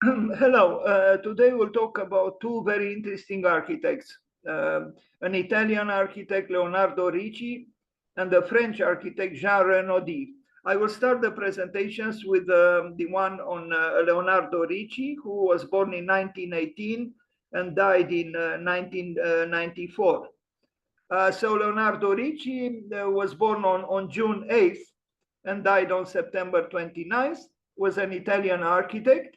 Hello. Today we'll talk about two very interesting architects, an Italian architect, Leonardo Ricci, and a French architect, Jean Renaudie. I will start the presentations with the one on Leonardo Ricci, who was born in 1918 and died in 1994. So Leonardo Ricci was born on June 8th and died on September 29th, was an Italian architect.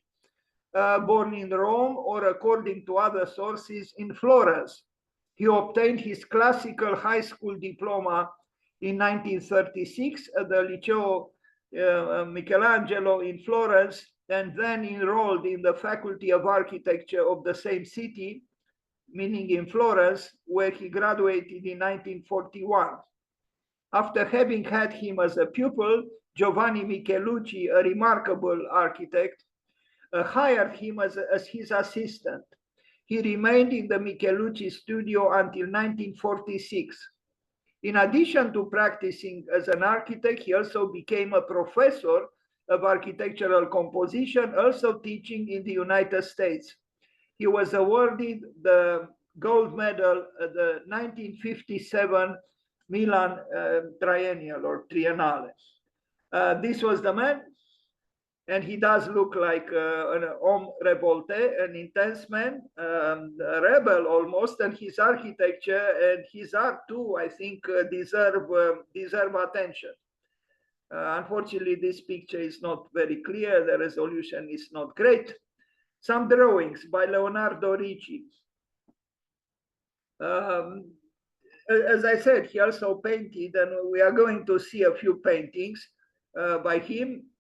Born in Rome, or according to other sources, in Florence. He obtained his classical high school diploma in 1936 at the Liceo Michelangelo in Florence, and then enrolled in the Faculty of Architecture of the same city, meaning in Florence, where he graduated in 1941. After having had him as a pupil, Giovanni Michelucci, a remarkable architect, hired him as his assistant. He remained in the Michelucci studio until 1946. In addition to practicing as an architect, he also became a professor of architectural composition, also teaching in the United States. He was awarded the gold medal at the 1957 Milan Triennial or Triennale. This was the man. And he does look like an homme revolte, an intense man, a rebel almost, and his architecture and his art too, I think, deserve attention. Unfortunately, this picture is not very clear. The resolution is not great. Some drawings by Leonardo Ricci. As I said, he also painted, and we are going to see a few paintings by him.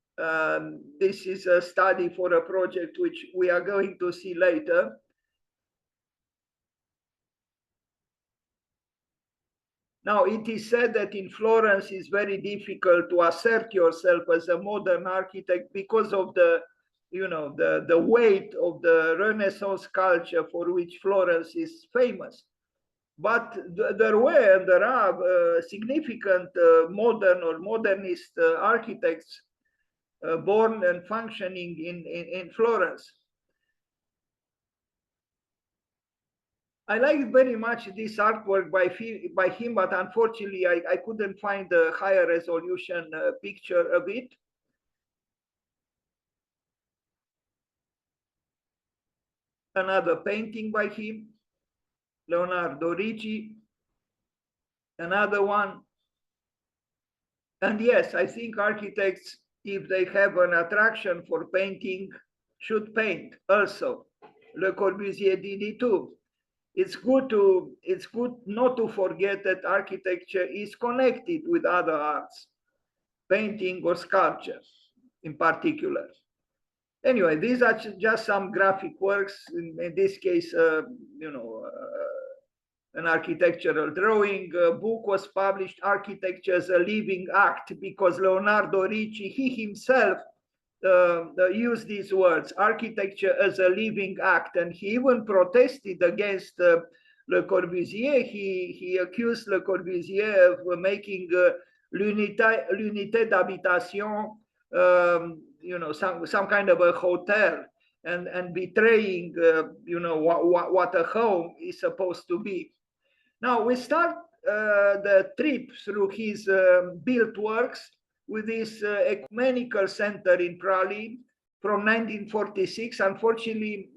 This is a study for a project which we are going to see later. Now, it is said that in Florence it's very difficult to assert yourself as a modern architect because of the weight of the Renaissance culture for which Florence is famous. But there are significant modern or modernist architects born and functioning in Florence. I like very much this artwork by him, but unfortunately I couldn't find a higher resolution picture of it. Another painting by him, Leonardo Ricci, another one. And yes, I think architects, if they have an attraction for painting, should paint also. Le Corbusier did it too. It's good not to forget that architecture is connected with other arts, painting or sculpture in particular. Anyway, these are just some graphic works. In this case, an architectural drawing. A book was published, Architecture as a Living Act, because Leonardo Ricci, he himself used these words, architecture as a living act, and he even protested against Le Corbusier. He accused Le Corbusier of making l'unité d'habitation, some kind of a hotel, and betraying, what a home is supposed to be. Now we start the trip through his built works with this ecumenical center in Prague from 1946. Unfortunately,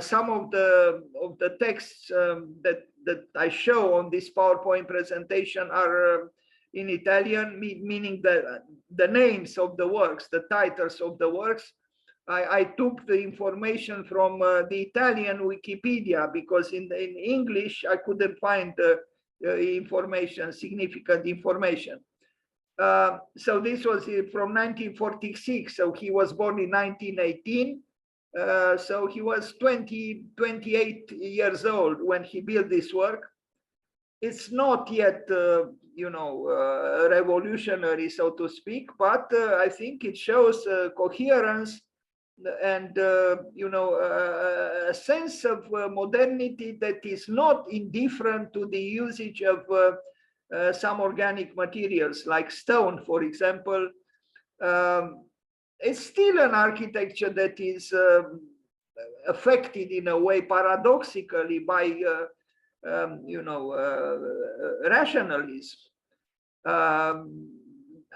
some of the texts that I show on this PowerPoint presentation are in Italian, meaning the names of the works, the titles of the works. I took the information from the Italian Wikipedia, because in English I couldn't find information, significant information. So this was from 1946. So he was born in 1918. So he was 28 years old when he built this work. It's not yet, revolutionary, so to speak, but I think it shows coherence and a sense of modernity that is not indifferent to the usage of some organic materials like stone, for example. it's still an architecture that is affected in a way paradoxically by rationalism.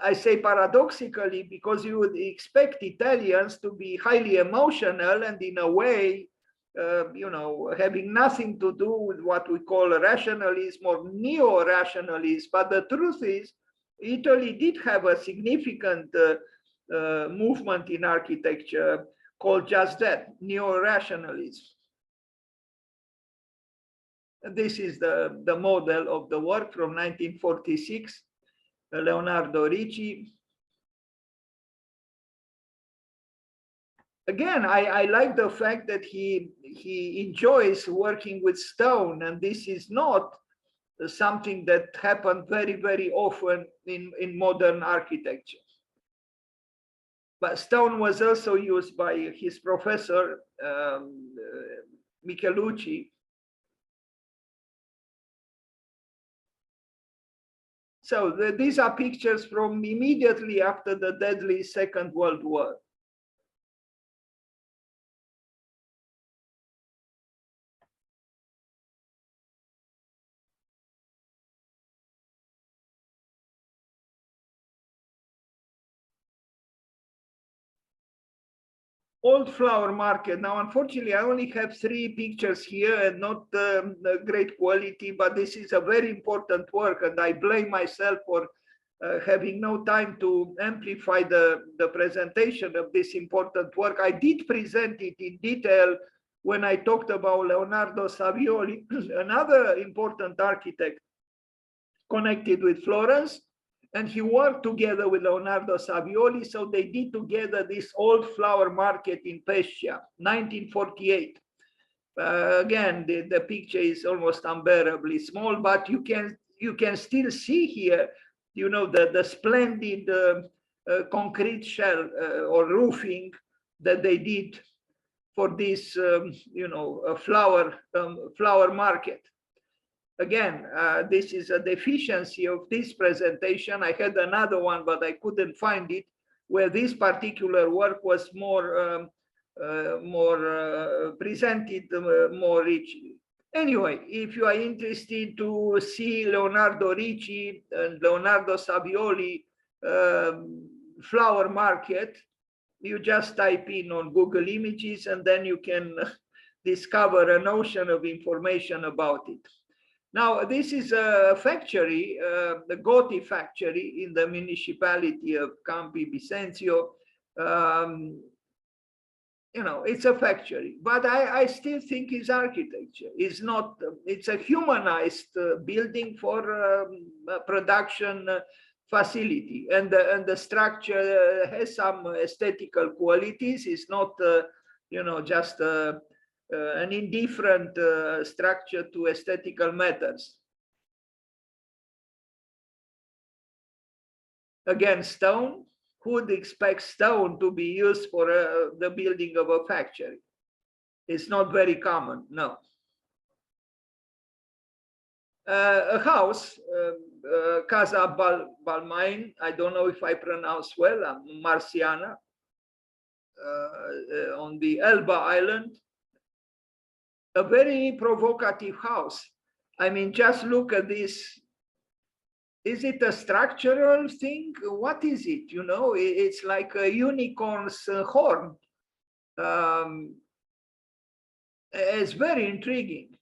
I say paradoxically because you would expect Italians to be highly emotional and in a way, having nothing to do with what we call rationalism or neo-rationalism. But the truth is, Italy did have a significant movement in architecture called just that, neo-rationalism. This is the model of the work from 1946, Leonardo Ricci. Again, I like the fact that he enjoys working with stone, and this is not something that happened very, very often in modern architecture. But stone was also used by his professor, Michelucci. So these are pictures from immediately after the deadly Second World War. Old flower market. Now, unfortunately, I only have 3 pictures here and not great quality, but this is a very important work, and I blame myself for having no time to amplify the presentation of this important work. I did present it in detail when I talked about Leonardo Savioli, another important architect connected with Florence. And he worked together with Leonardo Savioli, so they did together this old flower market in Pescia, 1948. Again, the picture is almost unbearably small, but you can still see here, the splendid concrete shell or roofing that they did for this, flower market. Again, this is a deficiency of this presentation. I had another one, but I couldn't find it, where this particular work was more presented more richly. Anyway, if you are interested to see Leonardo Ricci and Leonardo Savioli flower market, you just type in on Google Images, and then you can discover an ocean of information about it. Now, this is a factory, the Gotti factory in the municipality of Campi Bisenzio. It's a factory, but I still think it's architecture. It's not, it's a humanized building for a production facility. And the structure has some aesthetical qualities. It's not, just an indifferent structure to aesthetical matters. Again, stone. Who would expect stone to be used for the building of a factory? It's not very common, no. A house, Casa Balmain, I don't know if I pronounce well, Marciana, on the Elba Island. A very provocative house. I mean, just look at this. Is it a structural thing? What is it? It's like a unicorn's horn. It's very intriguing.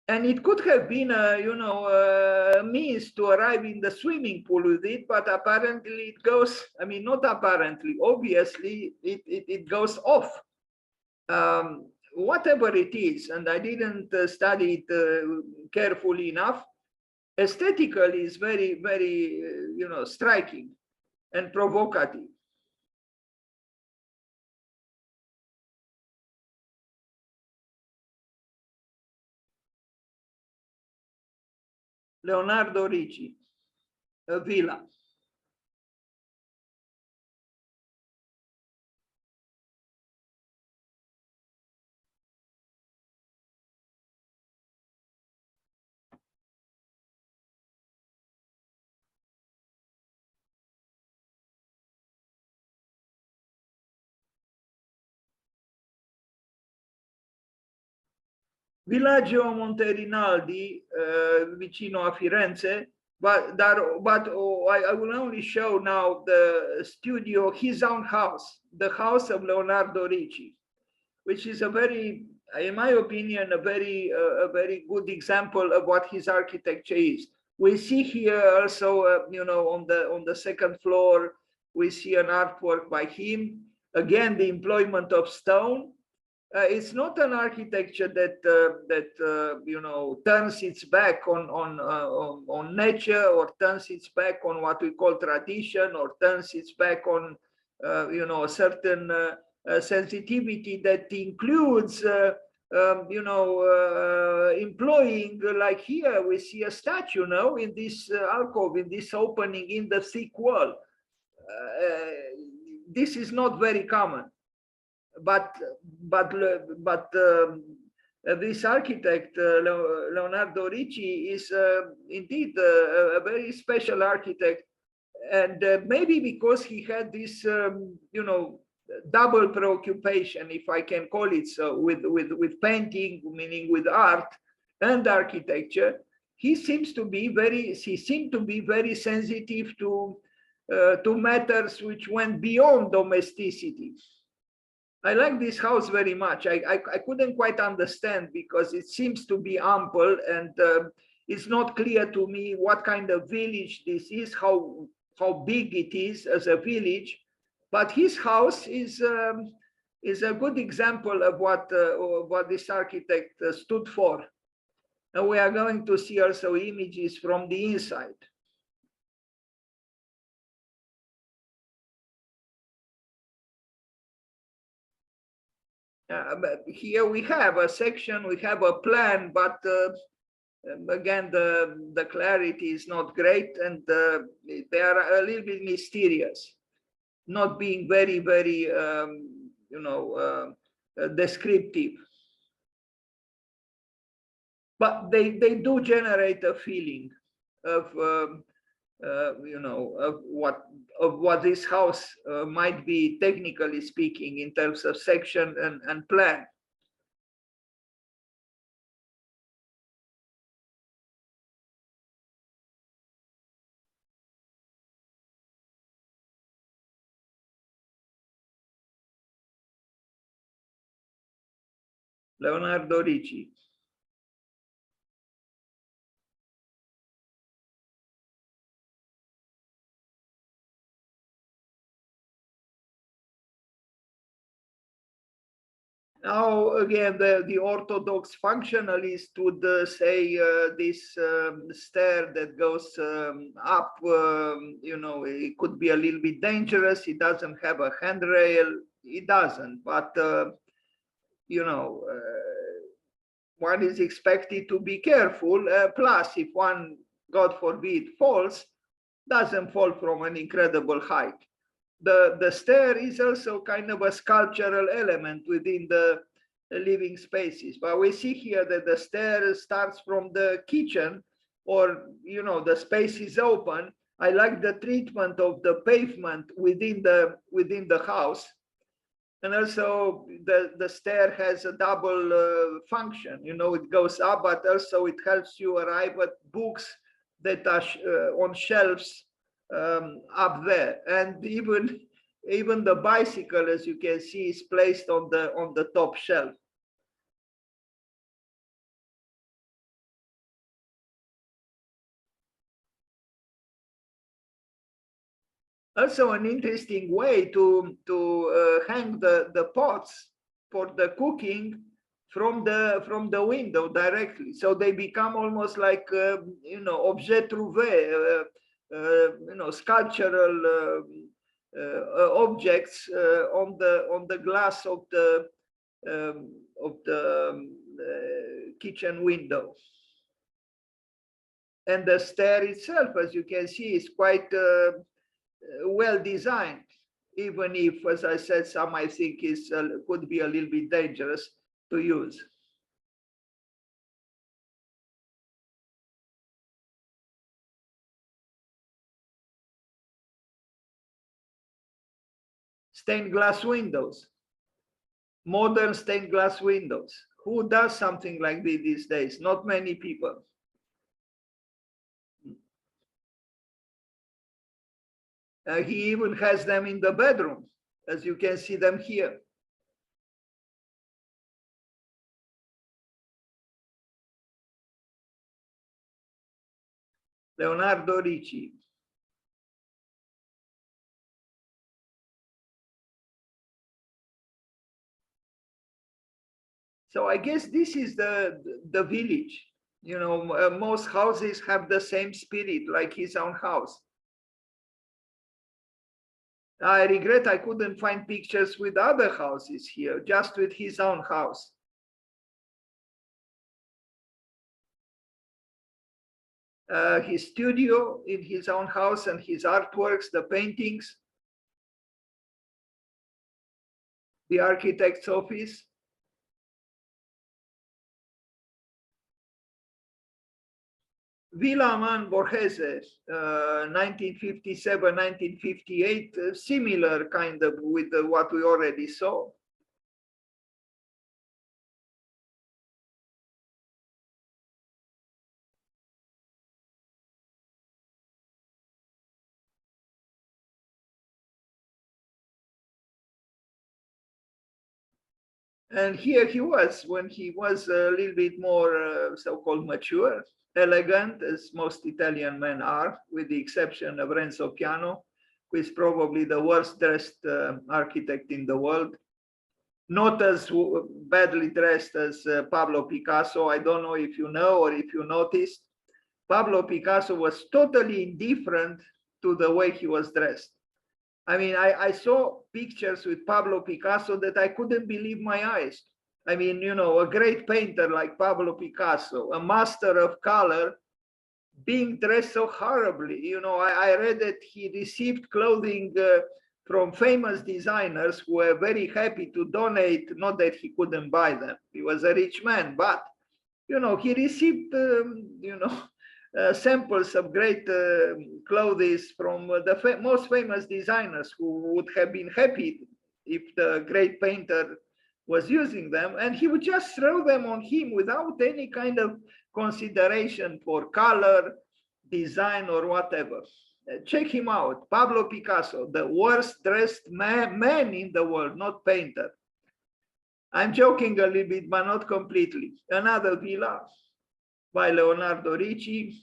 And it could have been a means to arrive in the swimming pool with it, but apparently it goes, not apparently, obviously it goes off. Whatever it is, and I didn't study it carefully enough, aesthetically is very, very, striking and provocative. Leonardo Ricci, a villa. Villaggio Monterinaldi, vicino a Firenze, I will only show now the studio, his own house, the house of Leonardo Ricci, which is a very, in my opinion, a very good example of what his architecture is. We see here also, on the second floor, we see an artwork by him. Again, the employment of stone. It's not an architecture that turns its back on nature, or turns its back on what we call tradition, or turns its back on a certain sensitivity that includes employing, like here we see a statue now in this alcove, in this opening in the thick wall. This is not very common. But this architect, Leonardo Ricci, is indeed a very special architect, and maybe because he had this, double preoccupation, if I can call it so, with painting, meaning with art and architecture, he seemed to be very sensitive to matters which went beyond domesticity. I like this house very much. I couldn't quite understand, because it seems to be ample, and it's not clear to me what kind of village this is, how big it is as a village. But his house is a good example of what this architect stood for. And we are going to see also images from the inside. Here we have a section, we have a plan, but again, the clarity is not great, and they are a little bit mysterious, not being very, very, descriptive. But they do generate a feeling of, of what this house might be, technically speaking, in terms of section and plan. Leonardo Ricci. Now, again, the orthodox functionalist would say this stair that goes up, it could be a little bit dangerous. It doesn't have a handrail. It doesn't, but, one is expected to be careful. Plus, if one, God forbid, falls, doesn't fall from an incredible height. The stair is also kind of a sculptural element within the living spaces. But we see here that the stair starts from the kitchen, or, the space is open. I like the treatment of the pavement within the house. And also the stair has a double function. It goes up, but also it helps you arrive at books that are on shelves up there. And even the bicycle, as you can see, is placed on the top shelf. Also, an interesting way to hang the pots for the cooking from the window directly, so they become almost like objet trouvé, sculptural objects on the glass of the kitchen window. And the stair itself, as you can see, is quite well designed, even if, as I said, some I think could be a little bit dangerous to use. Stained glass windows, modern stained glass windows. Who does something like this these days? Not many people. He even has them in the bedroom, as you can see them here. Leonardo Ricci. So I guess this is the village. You know, most houses have the same spirit, like his own house. I regret I couldn't find pictures with other houses here, just with his own house. His studio in his own house and his artworks, the paintings, the architect's office. Villa Man Borghese, 1957, 1958, similar kind of with what we already saw. And here he was when he was a little bit more so-called mature, elegant, as most Italian men are, with the exception of Renzo Piano, who is probably the worst dressed architect in the world. Not as badly dressed as Pablo Picasso. I don't know if you know or if you noticed. Pablo Picasso was totally indifferent to the way he was dressed. I mean, I saw pictures with Pablo Picasso that I couldn't believe my eyes. I mean, you know, a great painter like Pablo Picasso, a master of color, being dressed so horribly. You know, I read that he received clothing from famous designers who were very happy to donate, not that he couldn't buy them. He was a rich man, but, you know, he received, you know, samples of great clothes from the most famous designers who would have been happy if the great painter was using them, and he would just throw them on him without any kind of consideration for color, design, or whatever. Check him out, Pablo Picasso, the worst dressed man in the world, not painter. I'm joking a little bit, but not completely. Another villa by Leonardo Ricci.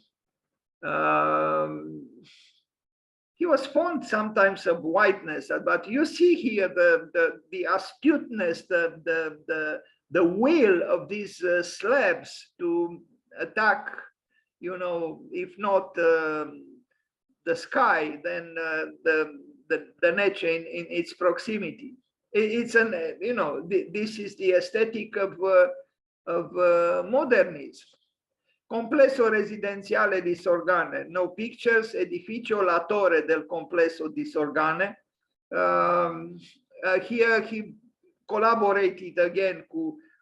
He was fond sometimes of whiteness, but you see here the astuteness, the will of these slabs to attack, you know, if not the sky, then the nature in its proximity. It's an, you know, this is the aesthetic of modernism. Complesso residenziale di Sorgane, no pictures, edificio La Torre del complesso di Sorgane. Here he collaborated again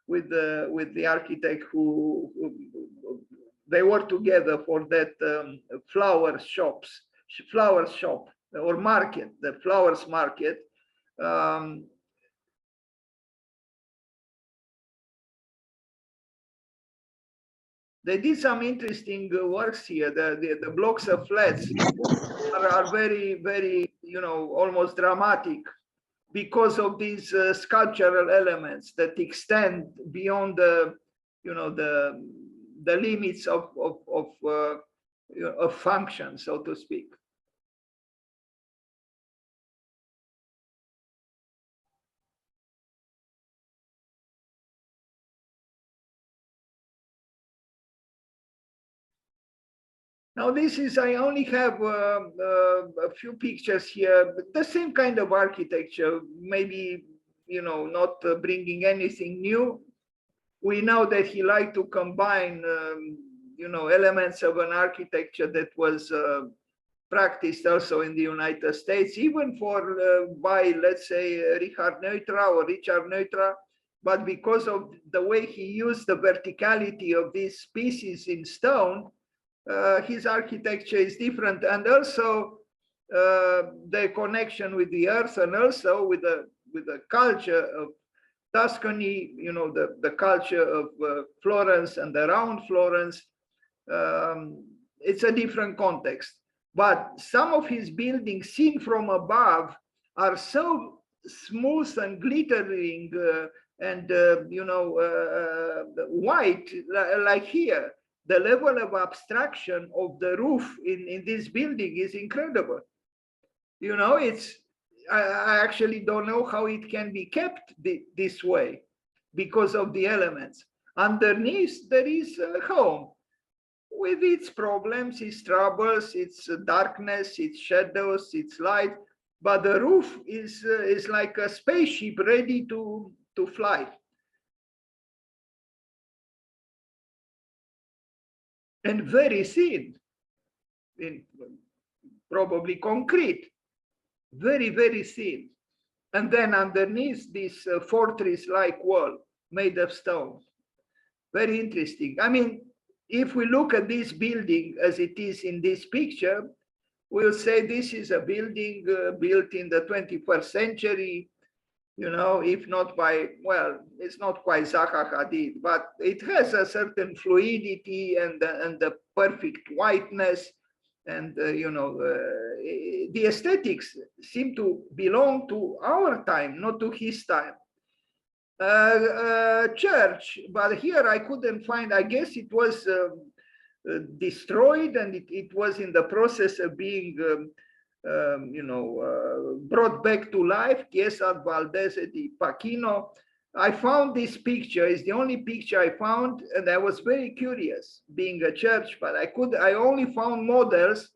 with the architect who they were together for that flower shop or market, the flowers market. They did some interesting works here. The blocks of flats are very, very, you know, almost dramatic because of these sculptural elements that extend beyond the, you know, the limits of function, so to speak. Now this is, I only have a few pictures here, but the same kind of architecture, maybe, you know, not bringing anything new. We know that he liked to combine, you know, elements of an architecture that was practiced also in the United States, even for by, let's say, Richard Neutra, but because of the way he used the verticality of these pieces in stone, his architecture is different, and also the connection with the earth, and also with the culture Tuscany, you know, the culture of Florence and around Florence. It's a different context. But some of his buildings seen from above are so smooth and glittering and, you know, white, like here. The level of abstraction of the roof in this building is incredible. You know, I actually don't know how it can be kept this way because of the elements. Underneath, there is a home with its problems, its troubles, its darkness, its shadows, its light. But the roof is like a spaceship ready to fly. And very thin, probably concrete, very, very thin. And then underneath this fortress-like wall made of stone. Very interesting. I mean, if we look at this building as it is in this picture, we'll say this is a building built in the 21st century, you know, if not by, well, it's not quite Zaha Hadid, but it has a certain fluidity and the perfect whiteness. And, you know, the aesthetics seem to belong to our time, not to his time. Church, but here I couldn't find, I guess it was destroyed and it was in the process of being, you know, brought back to life. Chiesa Valdese di Pachino. I found this picture, it's the only picture I found, and I was very curious, being a church, but I only found models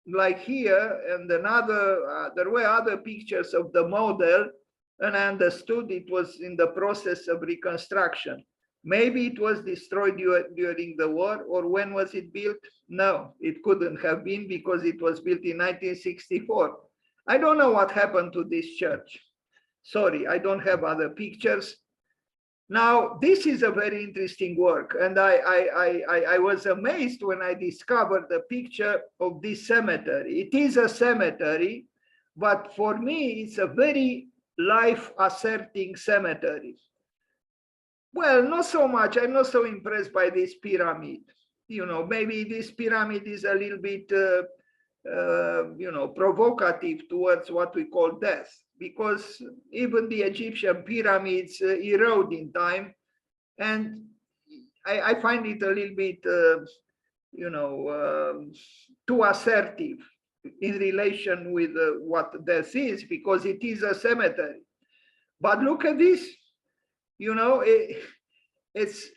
like here, and another, there were other pictures of the model, and I understood it was in the process of reconstruction. Maybe it was destroyed during the war, or when was it built? No, it couldn't have been because it was built in 1964. I don't know what happened to this church. Sorry, I don't have other pictures. Now, this is a very interesting work, and I was amazed when I discovered the picture of this cemetery. It is a cemetery, but for me, it's a very life-asserting cemetery. Well, not so much. I'm not so impressed by this pyramid. You know, maybe this pyramid is a little bit, you know, provocative towards what we call death, because even the Egyptian pyramids erode in time. And I find it a little bit, you know, too assertive in relation with what death is, because it is a cemetery. But look at this. You know, it's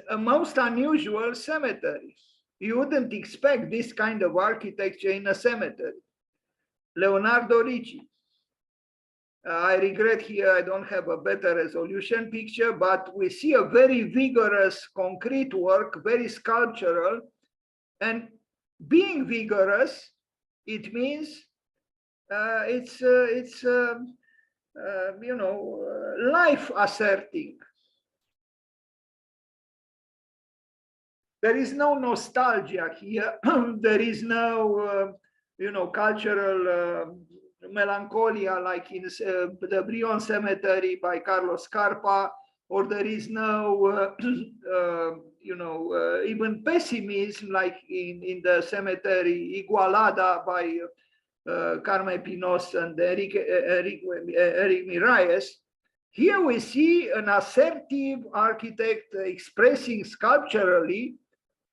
a most unusual cemetery. You wouldn't expect this kind of architecture in a cemetery. Leonardo Ricci. I regret here I don't have a better resolution picture, but we see a very vigorous concrete work, very sculptural. And being vigorous, it means it's you know, life asserting. There is no nostalgia here. There is no, you know, cultural melancholia like in the Brion Cemetery by Carlos Scarpa, or there is no, you know, even pessimism like in the cemetery Igualada by Carmen Pinos and Eric Miralles. Here we see an assertive architect expressing sculpturally,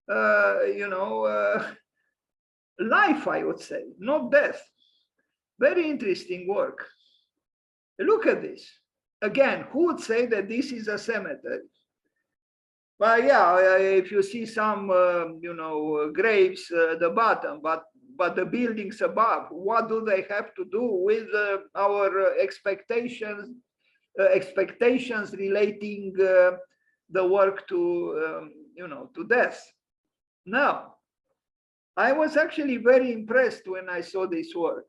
you know, life, I would say, not death. Very interesting work. Look at this. Again, who would say that this is a cemetery? But yeah, if you see some, you know, graves at the bottom, but the buildings above, what do they have to do with our expectations relating the work to, you know, to death? No, I was actually very impressed when I saw this work,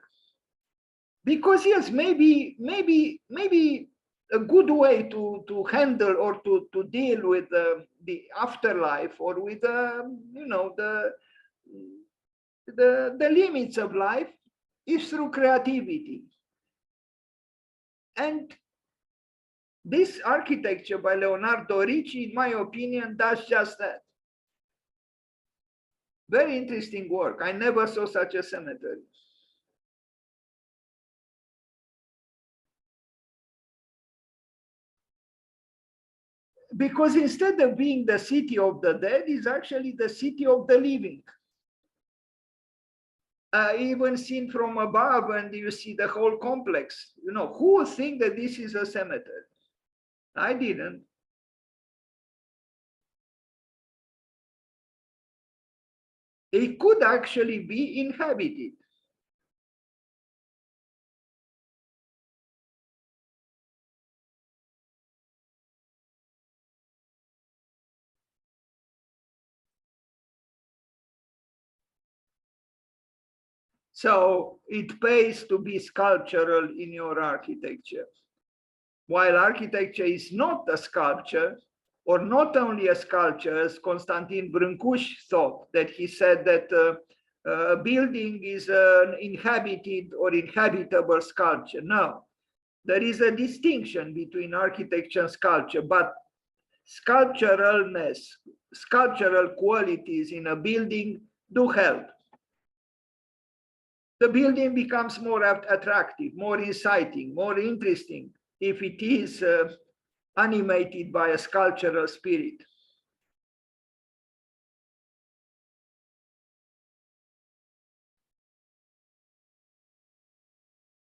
because yes, maybe a good way to handle or to deal with the afterlife, or with you know, the limits of life, is through creativity. And This architecture by Leonardo Ricci, in my opinion, does just that. Very interesting work. I never saw such a cemetery. Because instead of being the city of the dead, it's actually the city of the living. Even seen from above, and you see the whole complex. You know, who would think that this is a cemetery? I didn't. It could actually be inhabited. So it pays to be sculptural in your architecture. While architecture is not a sculpture, or not only a sculpture, as Constantin Brâncuș thought, that he said that a building is an inhabited or inhabitable sculpture. No, there is a distinction between architecture and sculpture, but sculpturalness, sculptural qualities in a building do help. The building becomes more attractive, more inciting, more interesting if it is animated by a sculptural spirit.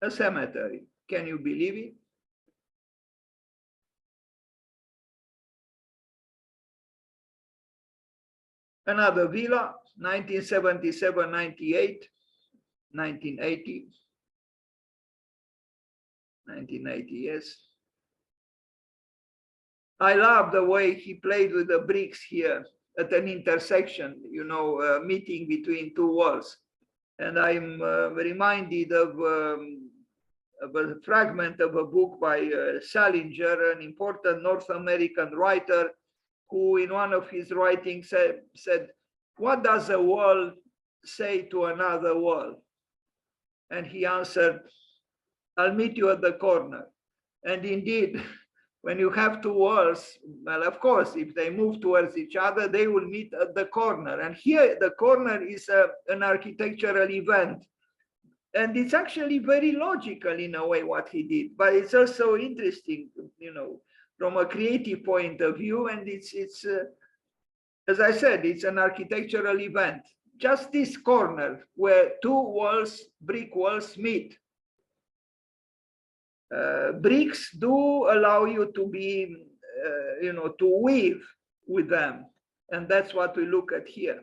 A cemetery, can you believe it? Another villa, 1977, 98, 1980, 1980, yes. I love the way he played with the bricks here at an intersection, you know, meeting between two walls. And I'm reminded of a fragment of a book by Salinger, an important North American writer, who in one of his writings said, what does a wall say to another wall? And he answered, I'll meet you at the corner. And indeed, when you have two walls, well, of course, if they move towards each other, they will meet at the corner. And here, the corner is an architectural event. And it's actually very logical in a way what he did, but it's also interesting, you know, from a creative point of view. And it's as I said, it's an architectural event. Just this corner where two walls, brick walls meet. Bricks do allow you to be, you know, to weave with them. And that's what we look at here.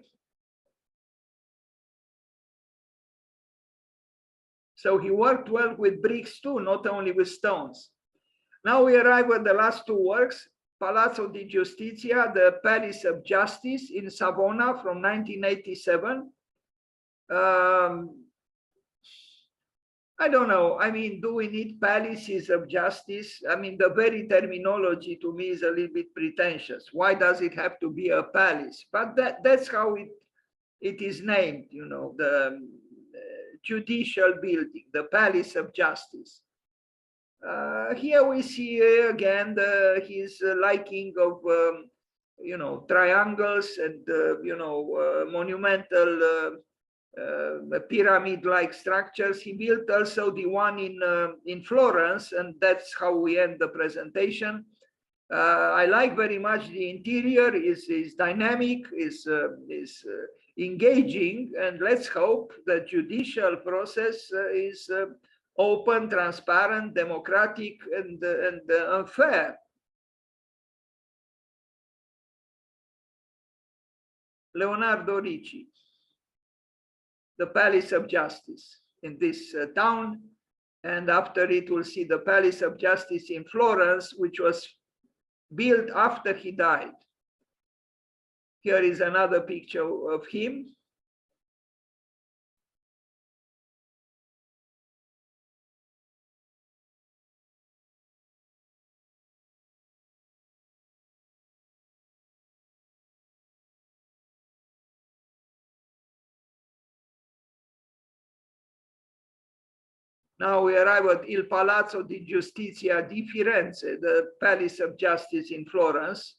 So he worked well with bricks too, not only with stones. Now we arrive at the last two works, Palazzo di Giustizia, the Palace of Justice in Savona from 1987. I don't know. I mean, do we need palaces of justice? I mean, the very terminology to me is a little bit pretentious. Why does it have to be a palace? But that's how it is named, you know, the judicial building, the Palace of Justice. Here we see again his liking of, you know, triangles and, you know, monumental pyramid-like structures. He built also the one in Florence, and that's how we end the presentation. I like very much the interior, is dynamic, is engaging, and let's hope the judicial process is open, transparent, democratic, and fair. Leonardo Ricci, the Palace of Justice in this town, and after it we'll see the Palace of Justice in Florence, which was built after he died. Here is another picture of him. Now we arrive at Il Palazzo di Giustizia di Firenze, the Palace of Justice in Florence.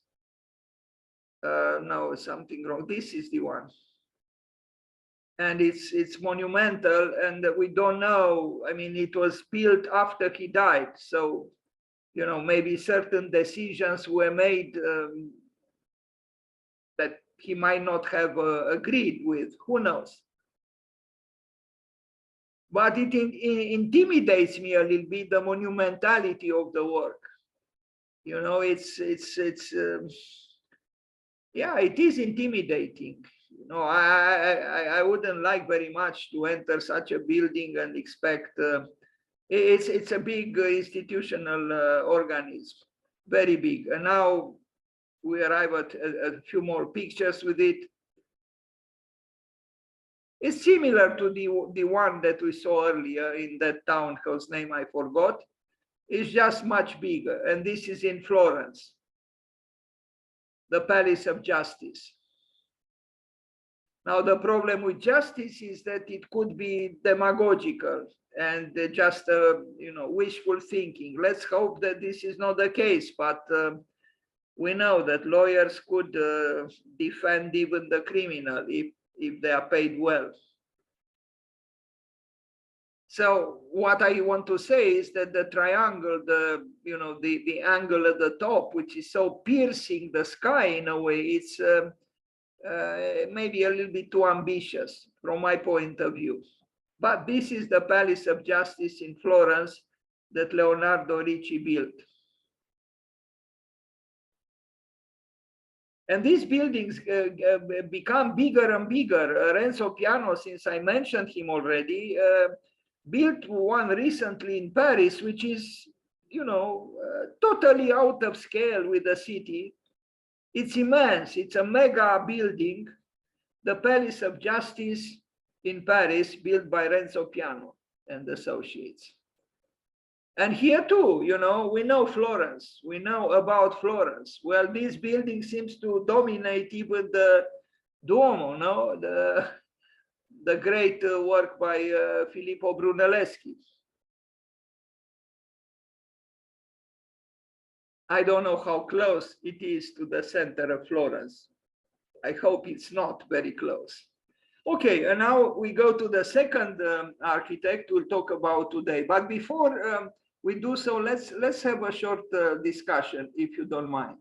No, something wrong. This is the one. And it's monumental, and we don't know. I mean, it was built after he died. So, you know, maybe certain decisions were made that he might not have agreed with. Who knows? But it intimidates me a little bit, the monumentality of the work. You know, yeah, it is intimidating. You know, I wouldn't like very much to enter such a building and expect. It's a big institutional organism, very big. And now we arrive at a few more pictures with it. It's similar to the one that we saw earlier in that town whose name I forgot. It's just much bigger, and this is in Florence, the Palace of Justice. Now, the problem with justice is that it could be demagogical and just, you know, wishful thinking. Let's hope that this is not the case, but we know that lawyers could defend even the criminal if they are paid well. So what I want to say is that the triangle, the angle at the top, which is so piercing the sky in a way, it's maybe a little bit too ambitious from my point of view. But this is the Palace of Justice in Florence that Leonardo Ricci built. And these buildings become bigger and bigger. Renzo Piano, since I mentioned him already, built one recently in Paris, which is, you know, totally out of scale with the city. It's immense. It's a mega building, the Palace of Justice in Paris, built by Renzo Piano and Associates. And here too, you know, we know Florence. We know about Florence. Well, this building seems to dominate even the Duomo, no? The great work by Filippo Brunelleschi. I don't know how close it is to the center of Florence. I hope it's not very close. Okay, and now we go to the second architect we'll talk about today. But before we do so, let's have a short discussion, if you don't mind.